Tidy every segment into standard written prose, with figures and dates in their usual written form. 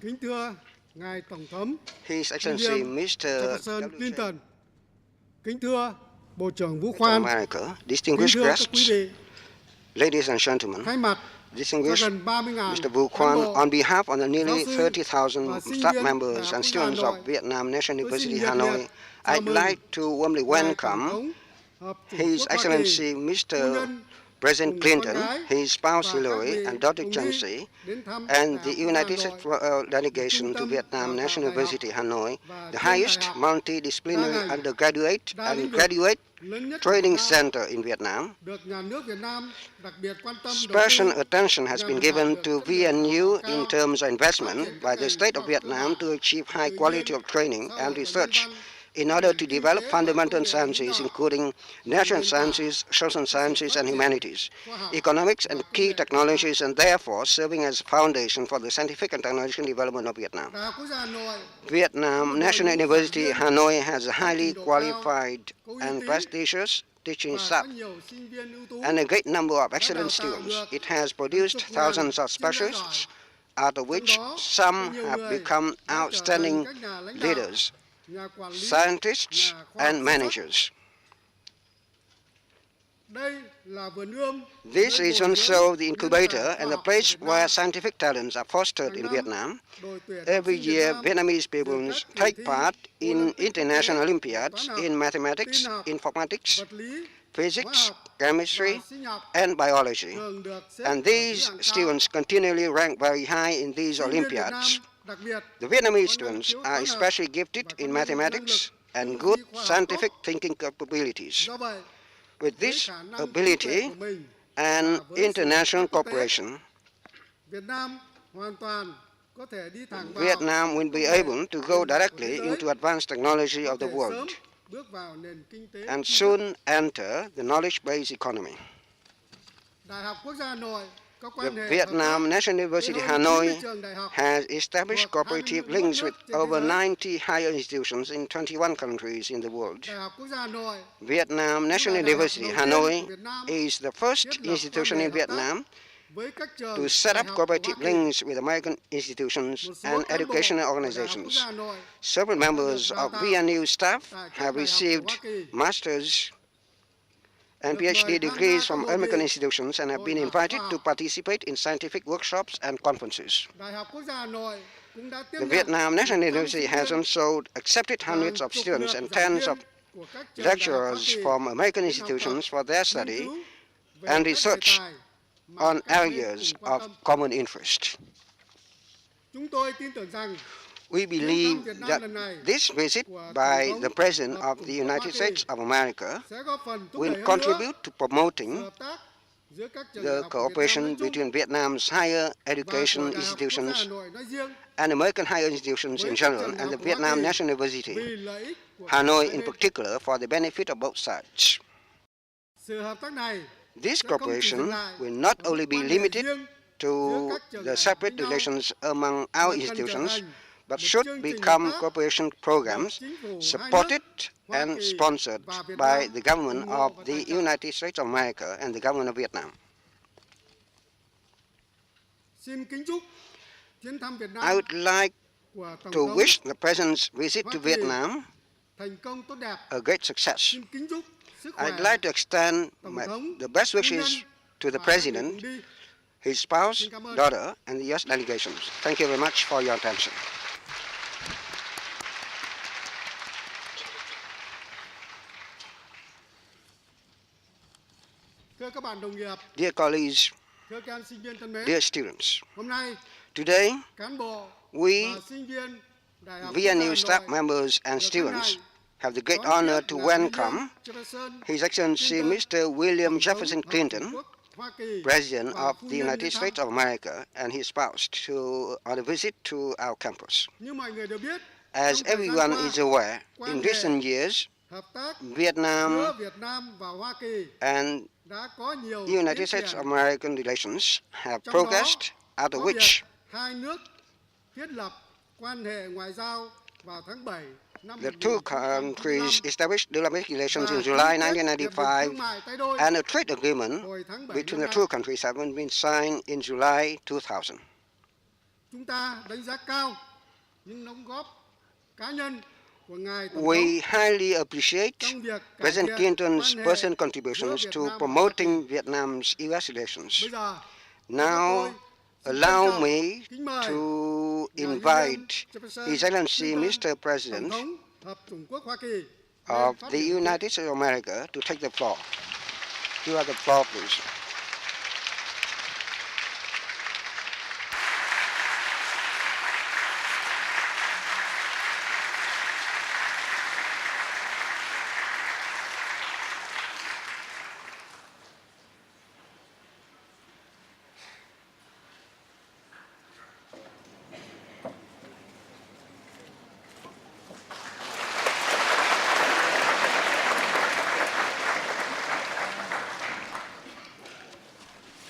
Kính thưa ngài Tổng thống His Excellency William Mr. Jefferson Clinton, kính thưa Bộ trưởng Vũ of Khoan, America, kính distinguished thưa các quý guests, vị, ladies and gentlemen, thay mặt cho distinguished gần 30.000 Mr. Vu cán Quan, bộ, on behalf of the nearly giáo sư 30,000 và sinh staff viên members Đại học and Quốc gia Hà students Nội, of Vietnam National tôi xin University nhiệt Hanoi, liệt chào I'd mừng like to warmly ngài Tổng welcome thống Hợp chủng His quốc Hoa Kỳ, Excellency phu Mr. nhân President cùng con Clinton, gái his spouse và các Hillary, vị and daughter cùng đi Chelsea, đến thăm and Đại the học Quốc gia Hà United Nội, States delegation trung to tâm Vietnam đào tạo National đại học University Hanoi, và the chuyên đại highest học đa multidisciplinary ngành, undergraduate đa and lĩnh vực graduate lớn nhất của Việt training Nam, center in Vietnam. được nhà nước Việt Nam đặc biệt quan tâm đầu Special tư attention has been nhằm given đạt to được chất lượng đào VNU tạo in cao, terms of phát investment triển by các the ngành state khoa of học cơ Vietnam bản, to achieve high tự quality nhiên, of training xã and hội và research nhân văn, in các order ngành to kinh develop tế và fundamental công nghệ sciences mũi nhọn, including là natural nền tảng sciences, social cho sự sciences phát and triển humanities, khoa học economics và and công key nghệ Việt Nam. technologies, and therefore serving as a foundation for the scientific and technological development of Vietnam. Đại học Quốc gia Hà Nội có Vietnam một đội National ngũ giảng University viên Hanoi has a có highly trình độ cao, qualified có uy and tín prestigious teaching và staff có nhiều sinh viên ưu tú and a great number of đã excellent đào tạo students. được It has hàng produced chục ngàn thousands of chuyên gia giỏi, specialists, out of trong which đó có some nhiều have người become đã trở thành outstanding các nhà lãnh đạo, leaders, nhà quản lý, scientists, nhà khoa học and xuất sắc. managers. Đây là vườn ươm This nơi is bồi also dưỡng the nhân incubator tài khoa and the học place của Việt where Nam. scientific talents are fostered in Hàng năm, Vietnam. đội tuyển học Every sinh Việt year, Nam Vietnamese dự pupils các kỳ take thi part in Olympic quốc international tế Olympiads toán học, in tin mathematics, học, informatics, vật lý, hóa physics, học chemistry, và sinh học, and biology. thường được xếp And ở thứ these hạng cao. students continually rank very high in these Sinh viên Việt Nam Olympiads. đặc biệt The Vietnamese có năng students khiếu are toán học especially gifted và in có năng mathematics lực and tư good duy khoa học scientific tốt. thinking capabilities. Do vậy, With với this khả năng trí ability tuệ của mình and và với sự international hợp tác quốc tế, cooperation, Việt Nam hoàn toàn có thể đi thẳng vào Vietnam will be công nghệ able to go của thế directly giới, into advanced technology có of the thể world sớm bước vào nền kinh tế and tri thức. soon enter the knowledge-based economy. Đại học Quốc gia Hà Nội có The quan hệ hợp Vietnam tác National University với hơn 90 Hanoi trường đại học has established thuộc cooperative 21 links nước with trên thế over giới. 90 higher institutions in 21 countries in the world. Đại học Quốc gia Hà Nội Vietnam National đại học University đầu tiên Hanoi của Việt Nam is the first thiết lập institution quan hệ in hợp tác Vietnam với các trường to set đại up học của Hoa cooperative Kỳ. links with American institutions Một số and cán bộ educational của Đại học Quốc organizations. gia Hà Nội Several members đào of tạo VNU staff tại các have đại học của received Hoa Kỳ, master's and được mời PhD tham gia degrees các from hội American nghị, institutions and have hội been thảo khoa invited to học. participate in scientific workshops and conferences. Đại học Quốc gia Hà Nội cũng đã tiếp The nhận Vietnam National 100 University sinh has viên also accepted và hundreds hàng of chục students lượt and giảng tens of viên của các trường đại học Hoa lecturers Kỳ from American đến học tập, institutions for their study nghiên cứu về and các đề research tài mà on các bên areas cùng quan of tâm. common interest. Chúng tôi tin tưởng rằng We believe Việt Nam that lần này this visit của by Tổng the thống President Hợp of chủng the quốc Hoa United Kỳ States of America sẽ góp phần thúc will đẩy hơn nữa contribute to sự promoting hợp tác giữa các trường đại the học của Việt Nam cooperation nói chung between Vietnam's higher và của education Đại học Quốc gia Hà institutions Nội nói riêng and American higher institutions với in các general trường đại and học the của Hoa Vietnam Kỳ National University, vì lợi ích của Hanoi hai in bên. particular, for the benefit of both sides. Sự hợp tác này This sẽ không chỉ cooperation dừng lại will not ở only một be quan hệ limited riêng to giữa các trường the đại học separate với nhau, relations among mà our cần trở institutions, thành but một should chương trình become hợp tác cooperation được programs chính phủ hai nước supported Hoa and Kỳ sponsored và Việt by Nam the government ủng hộ of và the tài trợ. United States of America and the government of Vietnam. Xin kính chúc chuyến thăm Việt I Nam would like của Tổng to thống wish the President's visit Hoa to Kỳ Vietnam thành công tốt đẹp. a great success. Xin kính chúc sức khỏe I'd like to extend Tổng thống, the best phu wishes nhân to the và các vị President, cùng đi. his spouse, Xin cảm ơn. daughter, and the U.S. delegations. Thank you very much for your attention. Thưa các bạn đồng nghiệp, Dear colleagues, thưa các em sinh viên thân mến, dear students, hôm nay today cán bộ we và sinh viên Đại học Quốc gia Hà VNU Nội staff members and được hân students hạnh have the great đón honor tiếp to ngài welcome William Jefferson His Excellency Clinton, Mr. William Tổng thống Jefferson Hợp Clinton, chủng quốc Hoa Kỳ President và of phu the nhân United đến thăm. States of America, and his spouse on a visit to our campus. Như mọi người đều biết, As trong thời gian everyone qua, is aware, quan in hệ recent years, hợp tác Vietnam giữa Việt Nam và Hoa Kỳ and đã có nhiều United tiến States triển, of American relations have trong đó progressed, out of có việc which hai nước thiết lập quan hệ ngoại giao vào tháng 7 năm the two 1995 countries established diplomatic relations và in ký July kết hiệp định 1995, thương mại tay đôi and a trade agreement hồi tháng 7 between năm the nay. two countries have been signed in July 2000. Chúng ta đánh giá cao những đóng góp cá nhân của Ngài Tổng thống We highly appreciate trong việc cải President thiện Clinton's quan hệ personal giữa contributions Việt to Nam và Hoa promoting Kỳ. Vietnam's U.S. relations. Bây giờ, Now, xin trân allow trọng me kính mời to ngài invite William Jefferson His Excellency Clinton, Mr. Tổng President thống Hợp chủng quốc Hoa Kỳ, lên of phát the biểu ý kiến. United States of America to take the floor. You have the floor, please.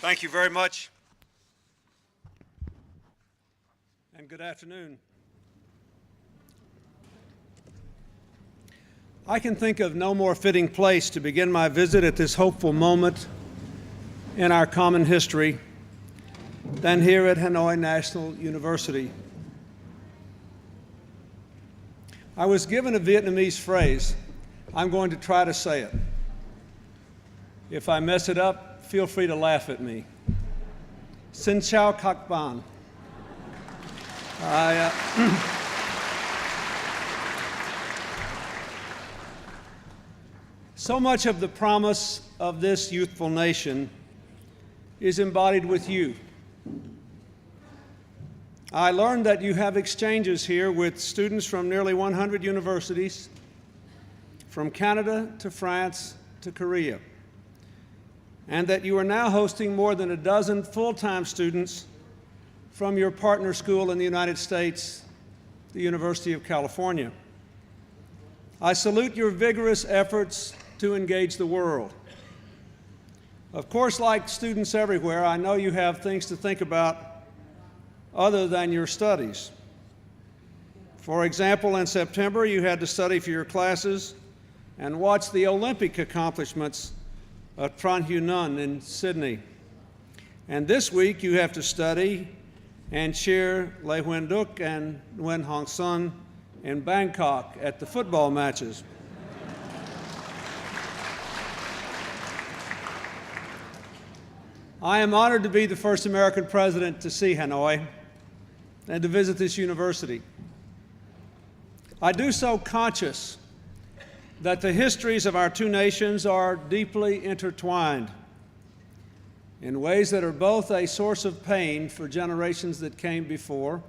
Thank you very much, and good afternoon. I can think of no more fitting place to begin my visit at this hopeful moment in our common history than here at Hanoi National University. I was given a Vietnamese phrase. I'm going to try to say it. If I mess it up, feel free to laugh at me. Xin chào các bạn. So much of the promise of this youthful nation is embodied with you. I learned that you have exchanges here with students from nearly 100 universities, from Canada to France to Korea, and that you are now hosting more than a dozen full-time students from your partner school in the United States, the University of California. I salute your vigorous efforts to engage the world. Of course, like students everywhere, I know you have things to think about other than your studies. For example, in September, you had to study for your classes and watch the Olympic accomplishments of Tran Hu Nun in Sydney. And this week you have to study and cheer Lê Huyen Duc and Nguyen Hong Son in Bangkok at the football matches. I am honored to be the first American president to see Hanoi and to visit this university. I do so conscious that the histories of our two nations are deeply intertwined in ways that are both a source of pain for generations that came before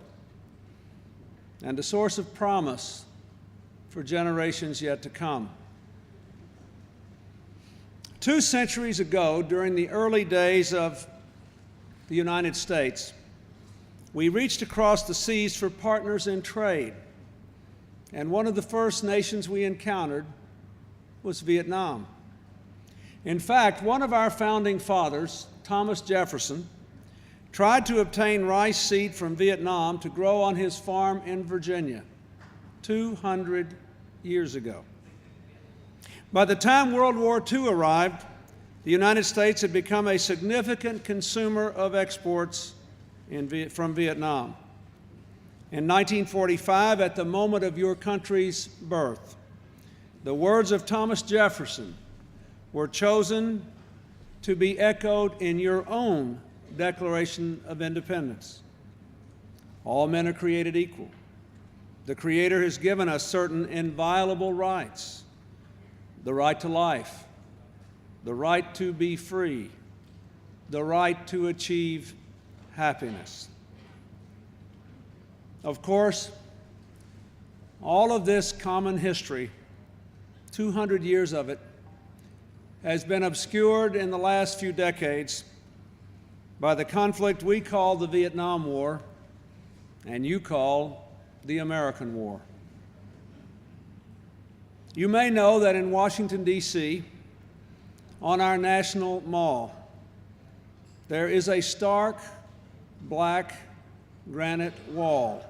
and a source of promise for generations yet to come. 2 centuries ago, during the early days of the United States, we reached across the seas for partners in trade, and one of the first nations we encountered was Vietnam. In fact, one of our founding fathers, Thomas Jefferson, tried to obtain rice seed from Vietnam to grow on his farm in Virginia 200 years ago. By the time World War II arrived, the United States had become a significant consumer of exports from Vietnam. In 1945, at the moment of your country's birth, the words of Thomas Jefferson were chosen to be echoed in your own Declaration of Independence. All men are created equal. The Creator has given us certain inviolable rights: the right to life, the right to be free, the right to achieve happiness. Of course, all of this common history, 200 years of it, has been obscured in the last few decades by the conflict we call the Vietnam War and you call the American War. You may know that in Washington, D.C., on our National Mall, there is a stark black granite wall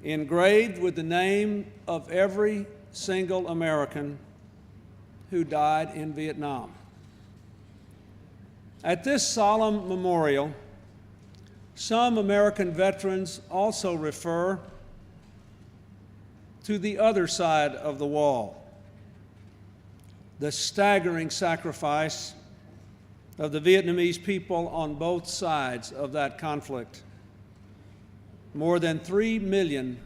engraved with the name of every single American who died in Vietnam. At this solemn memorial, Some American veterans also refer to the other side of the wall, the staggering sacrifice of the Vietnamese people on both sides of that conflict. More than 3 million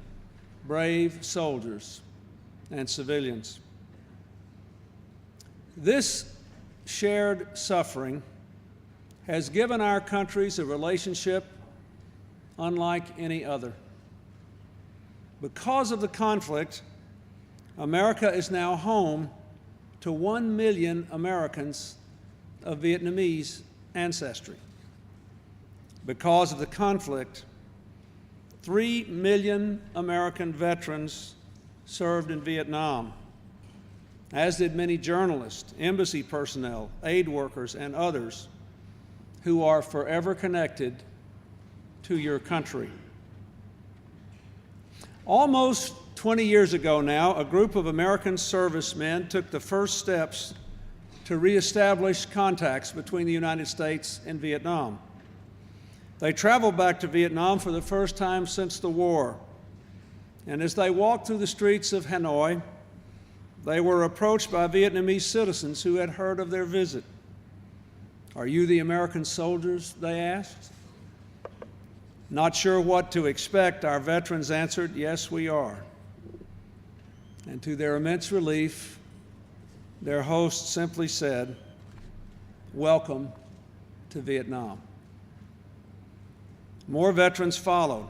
brave soldiers and civilians. This shared suffering has given our countries a relationship unlike any other. Because of the conflict, America is now home to 1 million Americans of Vietnamese ancestry. Because of the conflict, 3 million American veterans served in Vietnam, as did many journalists, embassy personnel, aid workers, and others who are forever connected to your country. Almost 20 years ago now, a group of American servicemen took the first steps to reestablish contacts between the United States and Vietnam. They traveled back to Vietnam for the first time since the war. And as they walked through the streets of Hanoi, they were approached by Vietnamese citizens who had heard of their visit. "Are you the American soldiers?" they asked. Not sure what to expect, our veterans answered, "Yes, we are." And to their immense relief, their host simply said, "Welcome to Vietnam." More veterans followed,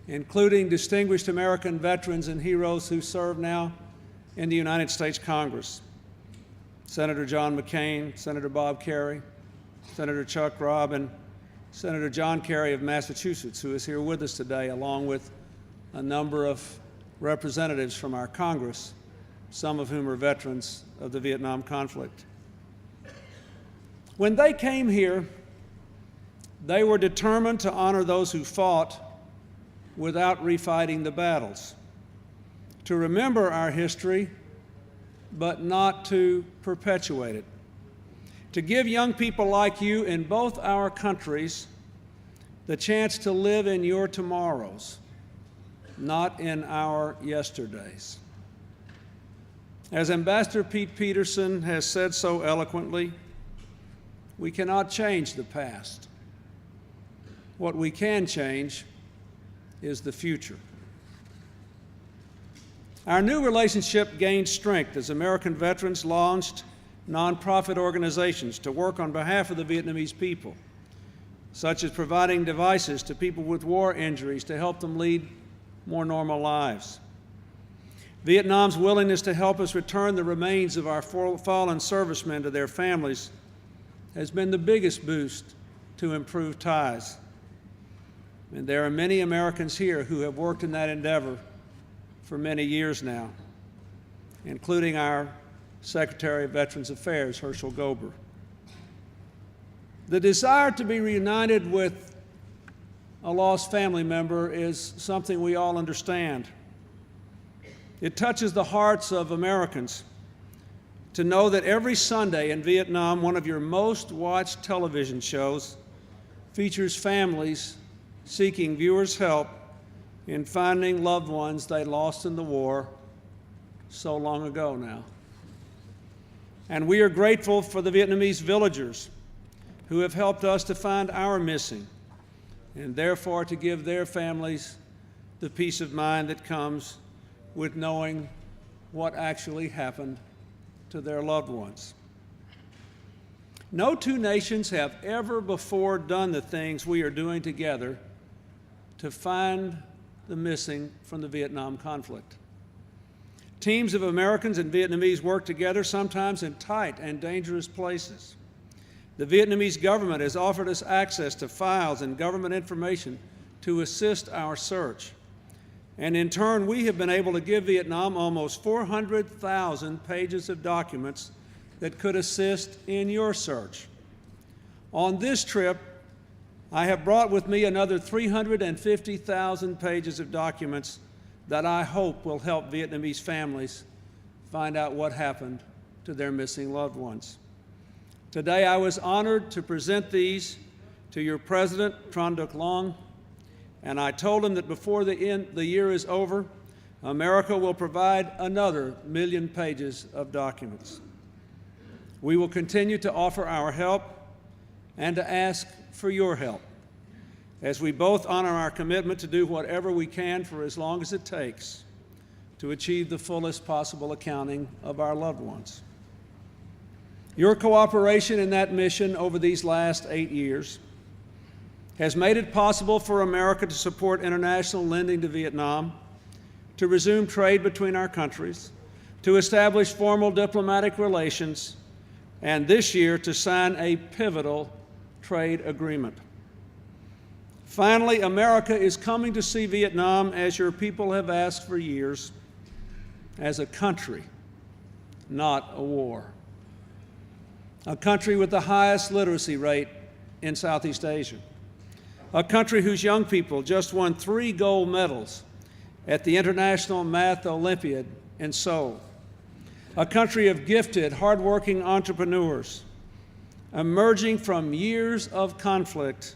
including distinguished American veterans and heroes who serve now in the United States Congress. Senator John McCain, Senator Bob Kerrey, Senator Chuck Robb, and Senator John Kerry of Massachusetts, who is here with us today, along with a number of representatives from our Congress, some of whom are veterans of the Vietnam conflict. When they came here, they were determined to honor those who fought without refighting the battles, to remember our history, but not to perpetuate it, to give young people like you in both our countries the chance to live in your tomorrows, not in our yesterdays. As Ambassador Pete Peterson has said so eloquently, we cannot change the past. What we can change is the future. Our new relationship gained strength as American veterans launched nonprofit organizations to work on behalf of the Vietnamese people, such as providing devices to people with war injuries to help them lead more normal lives. Vietnam's willingness to help us return the remains of our fallen servicemen to their families has been the biggest boost to improve ties. And there are many Americans here who have worked in that endeavor for many years now, including our Secretary of Veterans Affairs, Herschel Gober. The desire to be reunited with a lost family member is something we all understand. It touches the hearts of Americans to know that every Sunday in Vietnam, one of your most watched television shows features families seeking viewers' help in finding loved ones they lost in the war so long ago now. And we are grateful for the Vietnamese villagers who have helped us to find our missing, and therefore to give their families the peace of mind that comes with knowing what actually happened to their loved ones. No two nations have ever before done the things we are doing together to find the missing from the Vietnam conflict. Teams of Americans and Vietnamese work together, sometimes in tight and dangerous places. The Vietnamese government has offered us access to files and government information to assist our search. And in turn, we have been able to give Vietnam almost 400,000 pages of documents that could assist in your search. On this trip, I have brought with me another 350,000 pages of documents that I hope will help Vietnamese families find out what happened to their missing loved ones. Today, I was honored to present these to your President, Tran Duc Long, and I told him that before the year is over, America will provide another 1 million pages of documents. We will continue to offer our help and to ask for your help as we both honor our commitment to do whatever we can for as long as it takes to achieve the fullest possible accounting of our loved ones. Your cooperation in that mission over these last 8 years has made it possible for America to support international lending to Vietnam, to resume trade between our countries, to establish formal diplomatic relations, and this year to sign a pivotal trade agreement. Finally, America is coming to see Vietnam, as your people have asked for years, as a country, not a war. A country with the highest literacy rate in Southeast Asia. A country whose young people just won 3 gold medals at the International Math Olympiad in Seoul. A country of gifted, hardworking entrepreneurs emerging from years of conflict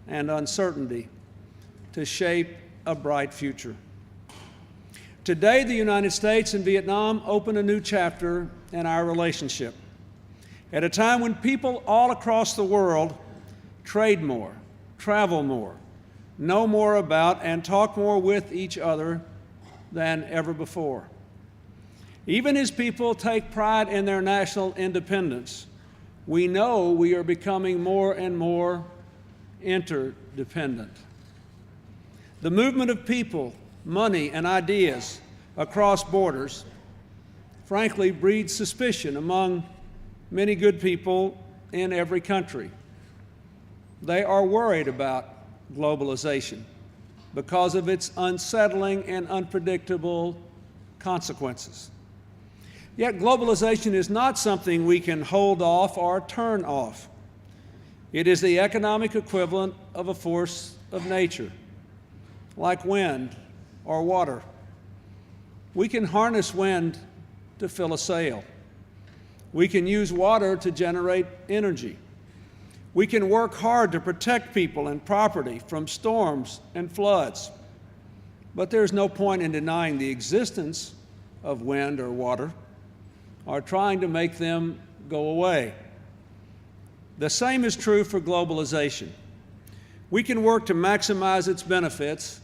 and uncertainty to shape a bright future. Today, the United States and Vietnam open a new chapter in our relationship. At a time when people all across the world trade more, travel more, know more about, and talk more with each other than ever before. Even as people take pride in their national independence, we know we are becoming more and more interdependent. The movement of people, money, and ideas across borders, frankly, breeds suspicion among many good people in every country. They are worried about globalization because of its unsettling and unpredictable consequences. Yet globalization is not something we can hold off or turn off. It is the economic equivalent of a force of nature, like wind or water. We can harness wind to fill a sail. We can use water to generate energy. We can work hard to protect people and property from storms and floods. But there's no point in denying the existence of wind or water or trying to make them go away. The same is true for globalization. We can work to maximize its benefits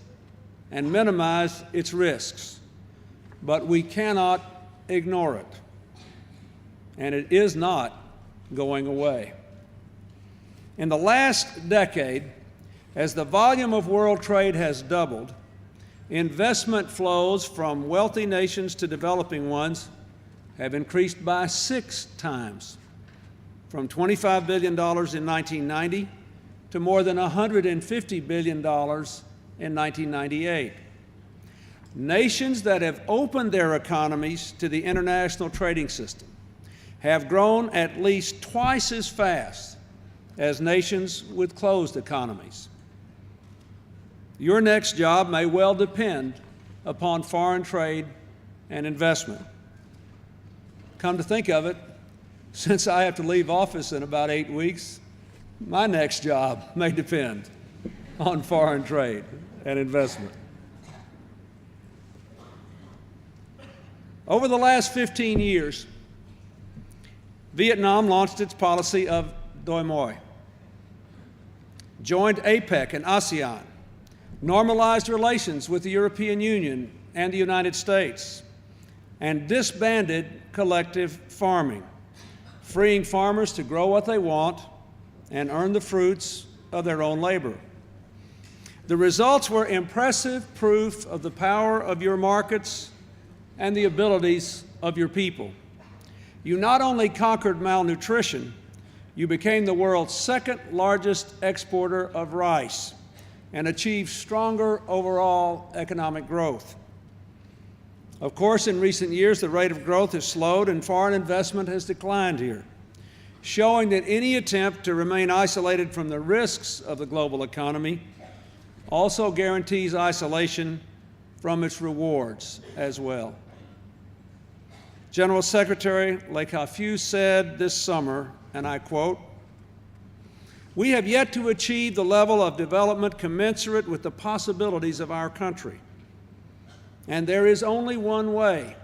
and minimize its risks, but we cannot ignore it. And it is not going away. In the last decade, as the volume of world trade has doubled, investment flows from wealthy nations to developing ones have increased by 6 times, from $25 billion in 1990 to more than $150 billion in 1998. Nations that have opened their economies to the international trading system have grown at least twice as fast as nations with closed economies. Your next job may well depend upon foreign trade and investment. Come to think of it, since I have to leave office in about 8 weeks, my next job may depend on foreign trade and investment. Over the last 15 years, Vietnam launched its policy of Doi Moi, joined APEC and ASEAN, normalized relations with the European Union and the United States, and disbanded collective farming, freeing farmers to grow what they want and earn the fruits of their own labor. The results were impressive proof of the power of your markets and the abilities of your people. You not only conquered malnutrition, you became the world's 2nd largest exporter of rice and achieved stronger overall economic growth. Of course, in recent years, the rate of growth has slowed and foreign investment has declined here, showing that any attempt to remain isolated from the risks of the global economy also guarantees isolation from its rewards as well. General Secretary Le Caffuy said this summer, and I quote, We have yet to achieve the level of development commensurate with the possibilities of our country. And there is only one way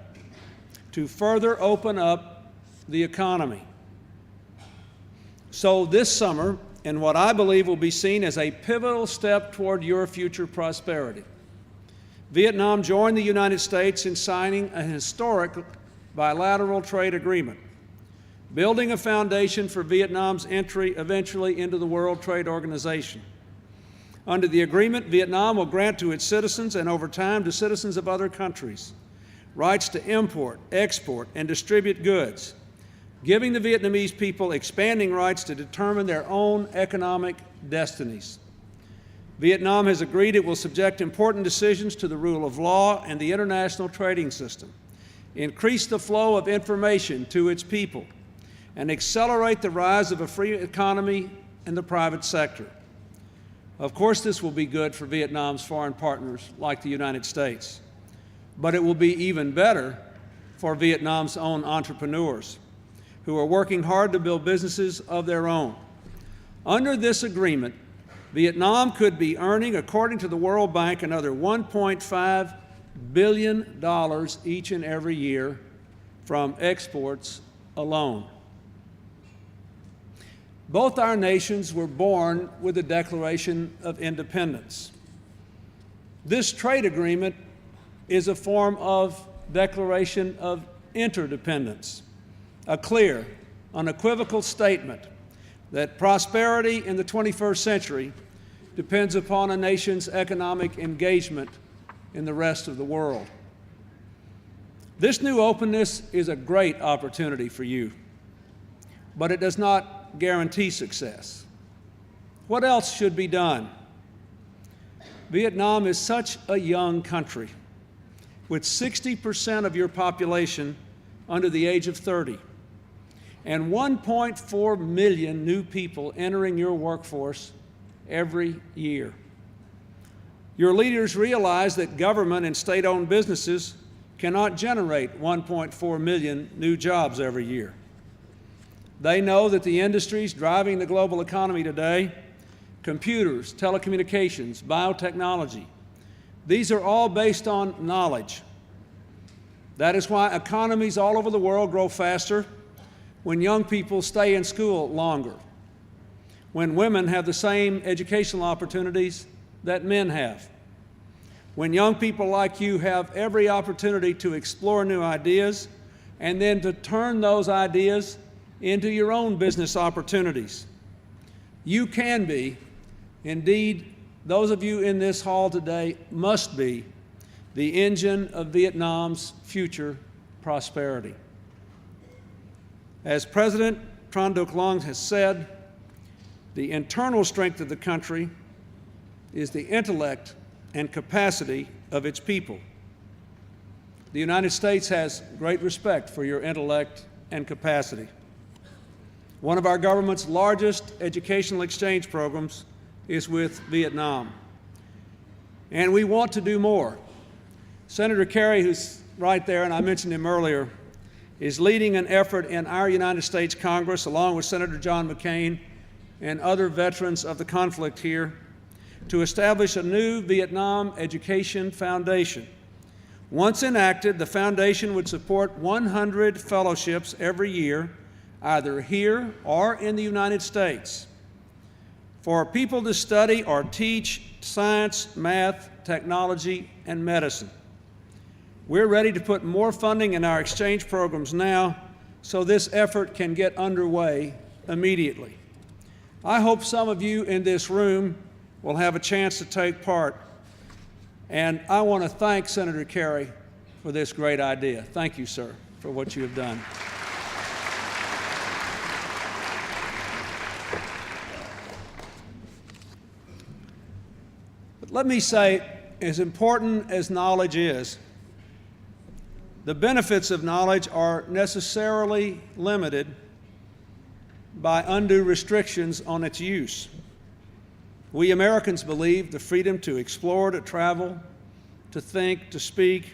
to further open up the economy. So this summer, in what I believe will be seen as a pivotal step toward your future prosperity, Vietnam joined the United States in signing a historic bilateral trade agreement, building a foundation for Vietnam's entry eventually into the World Trade Organization. Under the agreement, Vietnam will grant to its citizens and over time to citizens of other countries rights to import, export, and distribute goods, giving the Vietnamese people expanding rights to determine their own economic destinies. Vietnam has agreed it will subject important decisions to the rule of law and the international trading system, increase the flow of information to its people, and accelerate the rise of a free economy in the private sector. Of course, this will be good for Vietnam's foreign partners like the United States, but it will be even better for Vietnam's own entrepreneurs who are working hard to build businesses of their own. Under this agreement, Vietnam could be earning, according to the World Bank, another $1.5 billion each and every year from exports alone. Both our nations were born with the Declaration of Independence. This trade agreement is a form of declaration of interdependence, a clear, unequivocal statement that prosperity in the 21st century depends upon a nation's economic engagement in the rest of the world. This new openness is a great opportunity for you, but it does not guarantee success. What else should be done? Vietnam is such a young country, with 60% of your population under the age of 30, and 1.4 million new people entering your workforce every year. Your leaders realize that government and state-owned businesses cannot generate 1.4 million new jobs every year. They know that the industries driving the global economy today, computers, telecommunications, biotechnology, these are all based on knowledge. That is why economies all over the world grow faster when young people stay in school longer, when women have the same educational opportunities that men have, when young people like you have every opportunity to explore new ideas and then to turn those ideas into your own business opportunities. You can be, indeed, those of you in this hall today must be the engine of Vietnam's future prosperity. As President Tran Duc Long has said, the internal strength of the country is the intellect and capacity of its people. The United States has great respect for your intellect and capacity. One of our government's largest educational exchange programs is with Vietnam. And we want to do more. Senator Kerry, who's right there, and I mentioned him earlier, is leading an effort in our United States Congress, along with Senator John McCain and other veterans of the conflict here, to establish a new Vietnam Education Foundation. Once enacted, the foundation would support 100 fellowships every year, either here or in the United States, for people to study or teach science, math, technology, and medicine. We're ready to put more funding in our exchange programs now so this effort can get underway immediately. I hope some of you in this room will have a chance to take part, and I want to thank Senator Kerry for this great idea. Thank you, sir, for what you have done. But let me say, as important as knowledge is, the benefits of knowledge are necessarily limited by undue restrictions on its use. We Americans believe the freedom to explore, to travel, to think, to speak,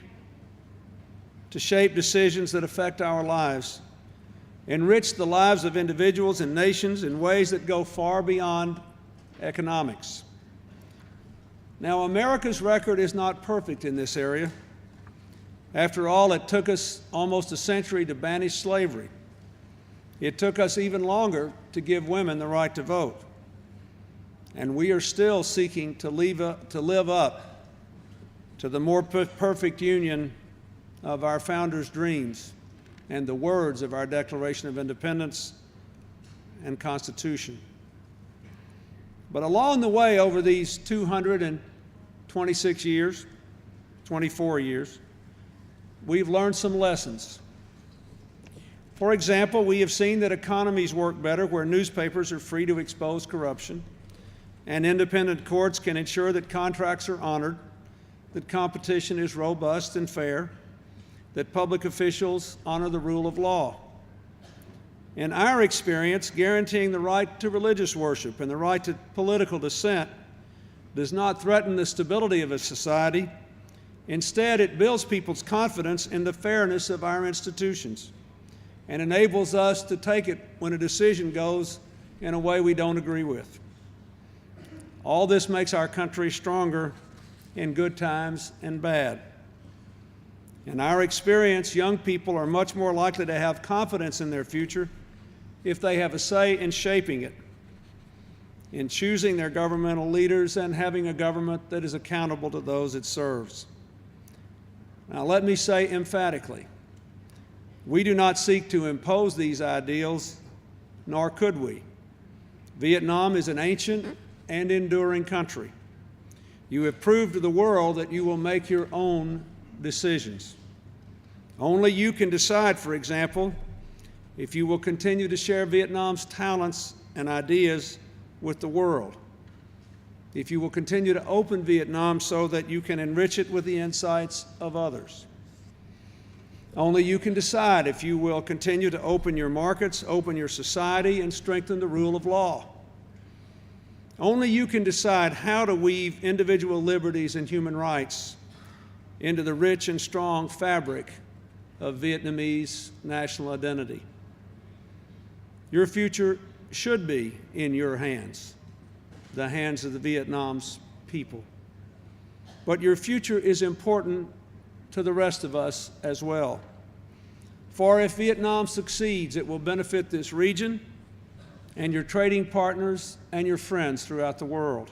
to shape decisions that affect our lives enrich the lives of individuals and nations in ways that go far beyond economics. Now, America's record is not perfect in this area. After all, it took us almost a century to banish slavery. It took us even longer to give women the right to vote. And we are still seeking to live up to the more perfect union of our founders' dreams and the words of our Declaration of Independence and Constitution. But along the way, over these 226 years, 24 years, we've learned some lessons. For example, we have seen that economies work better where newspapers are free to expose corruption, and independent courts can ensure that contracts are honored, that competition is robust and fair, that public officials honor the rule of law. In our experience, guaranteeing the right to religious worship and the right to political dissent does not threaten the stability of a society. Instead, it builds people's confidence in the fairness of our institutions and enables us to take it when a decision goes in a way we don't agree with. All this makes our country stronger in good times and bad. In our experience, young people are much more likely to have confidence in their future if they have a say in shaping it, in choosing their governmental leaders and having a government that is accountable to those it serves. Now, let me say emphatically, we do not seek to impose these ideals, nor could we. Vietnam is an ancient and enduring country. You have proved to the world that you will make your own decisions. Only you can decide, for example, if you will continue to share Vietnam's talents and ideas with the world, if you will continue to open Vietnam so that you can enrich it with the insights of others. Only you can decide if you will continue to open your markets, open your society, and strengthen the rule of law. Only you can decide how to weave individual liberties and human rights into the rich and strong fabric of Vietnamese national identity. Your future should be in your hands, the hands of the Vietnam's people. But your future is important to the rest of us as well. For if Vietnam succeeds, it will benefit this region and your trading partners and your friends throughout the world.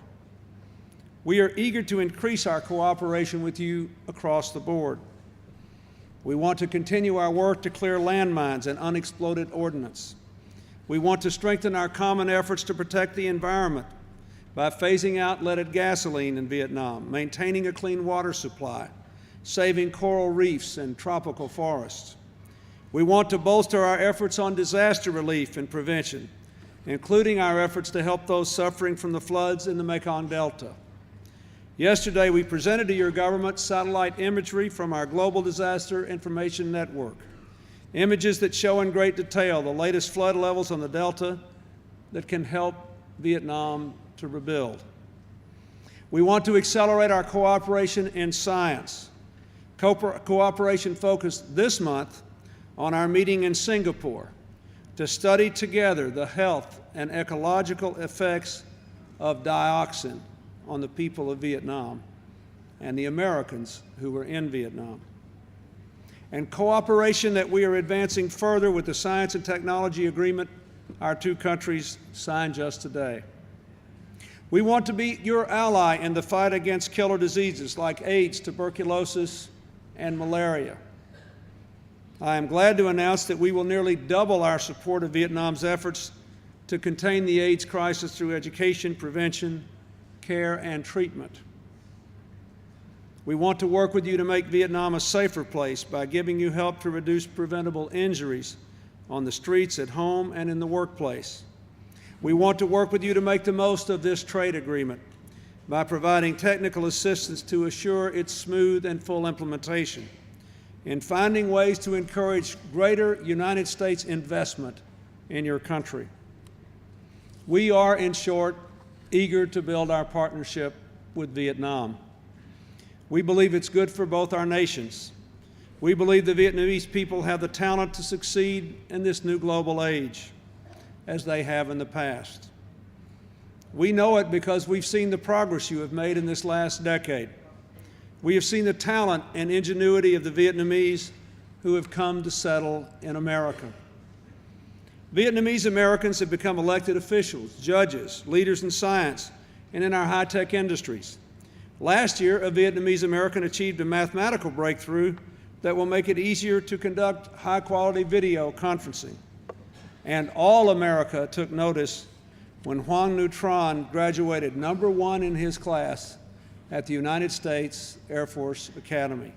We are eager to increase our cooperation with you across the board. We want to continue our work to clear landmines and unexploded ordnance. We want to strengthen our common efforts to protect the environment by phasing out leaded gasoline in Vietnam, maintaining a clean water supply, saving coral reefs and tropical forests. We want to bolster our efforts on disaster relief and prevention, including our efforts to help those suffering from the floods in the Mekong Delta. Yesterday, we presented to your government satellite imagery from our Global Disaster Information Network, images that show in great detail the latest flood levels on the Delta that can help Vietnam to rebuild. We want to accelerate our cooperation in science. Cooperation focused this month on our meeting in Singapore to study together the health and ecological effects of dioxin on the people of Vietnam and the Americans who were in Vietnam. And cooperation that we are advancing further with the science and technology agreement our two countries signed just today. We want to be your ally in the fight against killer diseases like AIDS, tuberculosis, and malaria. I am glad to announce that we will nearly double our support of Vietnam's efforts to contain the AIDS crisis through education, prevention, care, and treatment. We want to work with you to make Vietnam a safer place by giving you help to reduce preventable injuries on the streets, at home, and in the workplace. We want to work with you to make the most of this trade agreement by providing technical assistance to assure its smooth and full implementation, in finding ways to encourage greater United States investment in your country. We are, in short, eager to build our partnership with Vietnam. We believe it's good for both our nations. We believe the Vietnamese people have the talent to succeed in this new global age, as they have in the past. We know it because we've seen the progress you have made in this last decade. We have seen the talent and ingenuity of the Vietnamese who have come to settle in America. Vietnamese Americans have become elected officials, judges, leaders in science, and in our high-tech industries. Last year, a Vietnamese American achieved a mathematical breakthrough that will make it easier to conduct high-quality video conferencing. And all America took notice when Hoang Nhu Tran graduated #1 in his class at the United States Air Force Academy.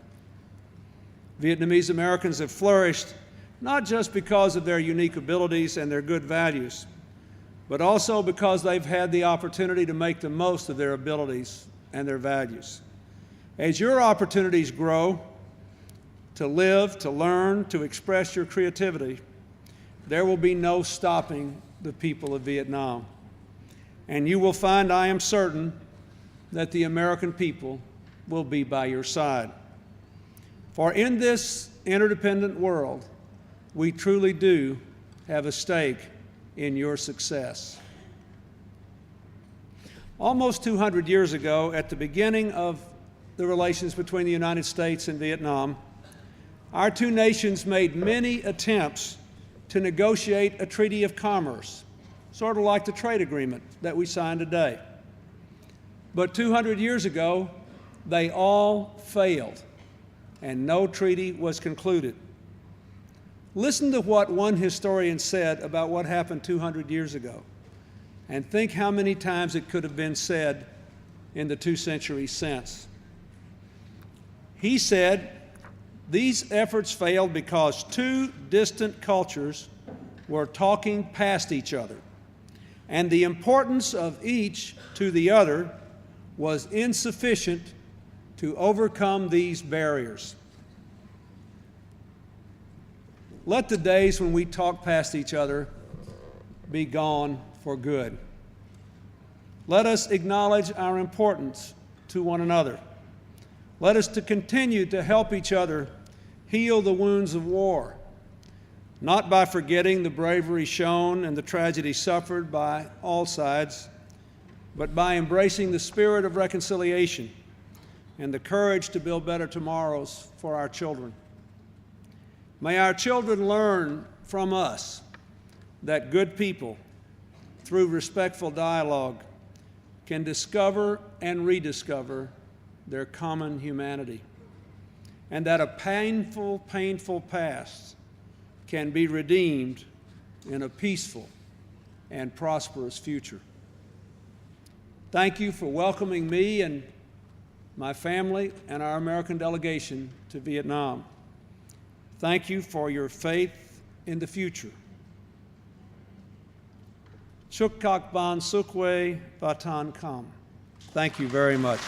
Vietnamese Americans have flourished not just because of their unique abilities and their good values, but also because they've had the opportunity to make the most of their abilities and their values. As your opportunities grow to live, to learn, to express your creativity, there will be no stopping the people of Vietnam. And you will find, I am certain, that the American people will be by your side. For in this interdependent world, we truly do have a stake in your success. Almost 200 years ago, at the beginning of the relations between the United States and Vietnam, our two nations made many attempts to negotiate a treaty of commerce, sort of like the trade agreement that we signed today. But 200 years ago, they all failed, and no treaty was concluded. Listen to what one historian said about what happened 200 years ago, and think how many times it could have been said in the 2 centuries since. He said, "These efforts failed because two distant cultures were talking past each other, and the importance of each to the other was insufficient to overcome these barriers." Let the days when we talk past each other be gone for good. Let us acknowledge our importance to one another. Let us to continue to help each other heal the wounds of war, not by forgetting the bravery shown and the tragedy suffered by all sides, but by embracing the spirit of reconciliation and the courage to build better tomorrows for our children. May our children learn from us that good people, through respectful dialogue, can discover and rediscover their common humanity, and that a painful, painful past can be redeemed in a peaceful and prosperous future. Thank you for welcoming me and my family and our American delegation to Vietnam. Thank you for your faith in the future. Chúc các bạn sức khỏe và thành công. Thank you very much.